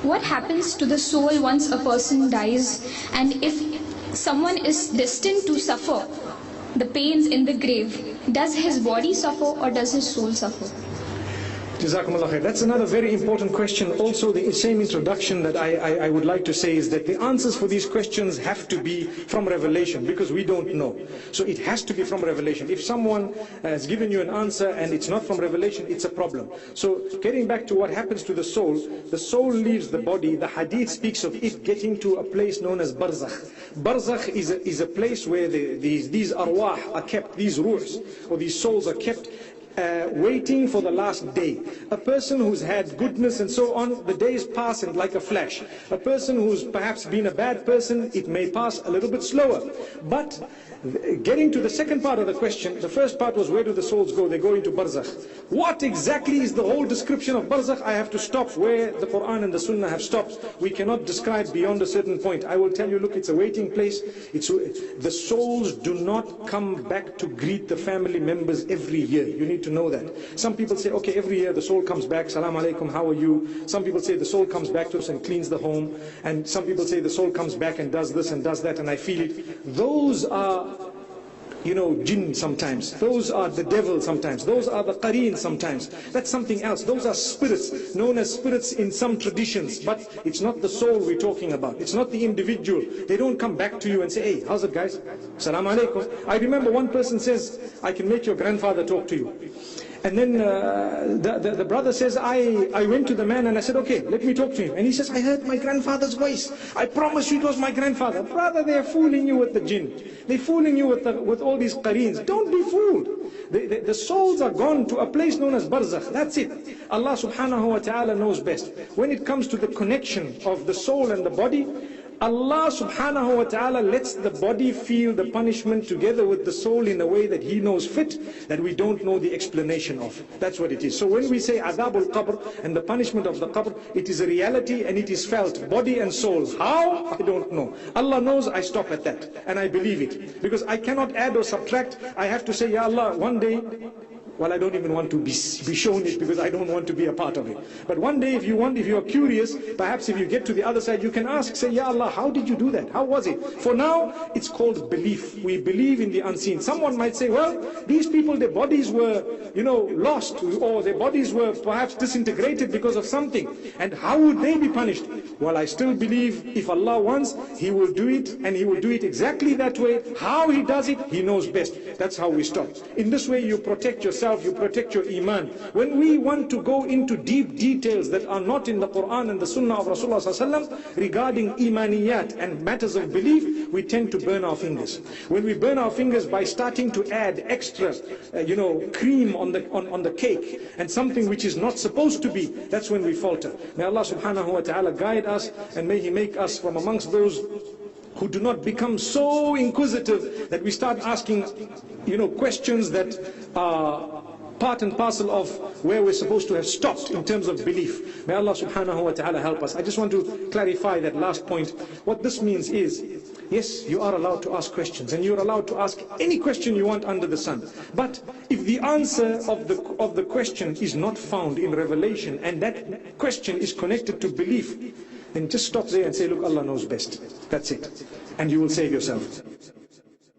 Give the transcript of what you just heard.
What happens to the soul once a person dies, and if someone is destined to suffer the pains in the grave, does his body suffer or does his soul suffer? Jazakumullah khair. That's another very important question. Also, the same introduction that I would like to say is that the answers for these questions have to be from Revelation, because we don't know. So it has to be from Revelation. If someone has given you an answer and it's not from Revelation, it's a problem. So getting back to what happens to the soul leaves the body. The hadith speaks of it getting to a place known as barzakh. Barzakh is a place where these arwah are kept, these ruhs, or these souls are kept, waiting for the last day. A person who's had goodness and so on, the days pass in like a flash. A person who's perhaps been a bad person, it may pass a little bit slower. But getting to the second part of the question, the first part was, where do the souls go? They go into barzakh. What exactly is the whole description of barzakh? I have to stop where the Quran and the Sunnah have stopped. We cannot describe beyond a certain point. I will tell you, look, it's a waiting place. The souls do not come back to greet the family members every year. You need to know that. Some people say, okay, every year the soul comes back, salam alaikum, how are you? Some people say the soul comes back to us and cleans the home. And some people say the soul comes back and does this and does that, and I feel it. Those are, jinn sometimes. Those are the devil sometimes. Those are the qareen sometimes. That's something else. Those are spirits, known as spirits in some traditions. But it's not the soul we're talking about. It's not the individual. They don't come back to you and say, hey, how's it guys? Salam alaikum. I remember one person says, I can make your grandfather talk to you. And then the brother says, I went to the man and I said, okay, let me talk to him. And he says, I heard my grandfather's voice. I promise you it was my grandfather. Brother, they're fooling you with the jinn. They're fooling you with all these qareens. Don't be fooled. The souls are gone to a place known as barzakh. That's it. Allah subhanahu wa ta'ala knows best. When it comes to the connection of the soul and the body, Allah subhanahu wa ta'ala lets the body feel the punishment together with the soul in a way that He knows fit, that we don't know the explanation of. That's what it is. So when we say adabul qabr and the punishment of the qabr, it is a reality and it is felt, body and soul. How? I don't know. Allah knows. I stop at that and I believe it, because I cannot add or subtract. I have to say, Ya Allah, one day, well, I don't even want to be shown it, because I don't want to be a part of it. But one day, if you are curious, perhaps if you get to the other side, you can ask, say, Ya Allah, how did you do that? How was it? For now, it's called belief. We believe in the unseen. Someone might say, well, these people, their bodies were, lost, or their bodies were perhaps disintegrated because of something. And how would they be punished? Well, I still believe if Allah wants, He will do it, and He will do it exactly that way. How He does it, He knows best. That's how we stop. In this way, you protect yourself. You protect your iman. When we want to go into deep details that are not in the Quran and the Sunnah of Rasulullah ﷺ regarding imaniyat and matters of belief, we tend to burn our fingers. When we burn our fingers by starting to add extra, cream on the cake and something which is not supposed to be, that's when we falter. May Allah subhanahu wa ta'ala guide us, and may He make us from amongst those who do not become so inquisitive that we start asking, questions that are part and parcel of where we're supposed to have stopped in terms of belief. May Allah subhanahu wa ta'ala help us. I just want to clarify that last point. What this means is, yes, you are allowed to ask questions, and you're allowed to ask any question you want under the sun. But if the answer of the question is not found in Revelation, and that question is connected to belief, then just stop there and say, look, Allah knows best. That's it. And you will save yourself.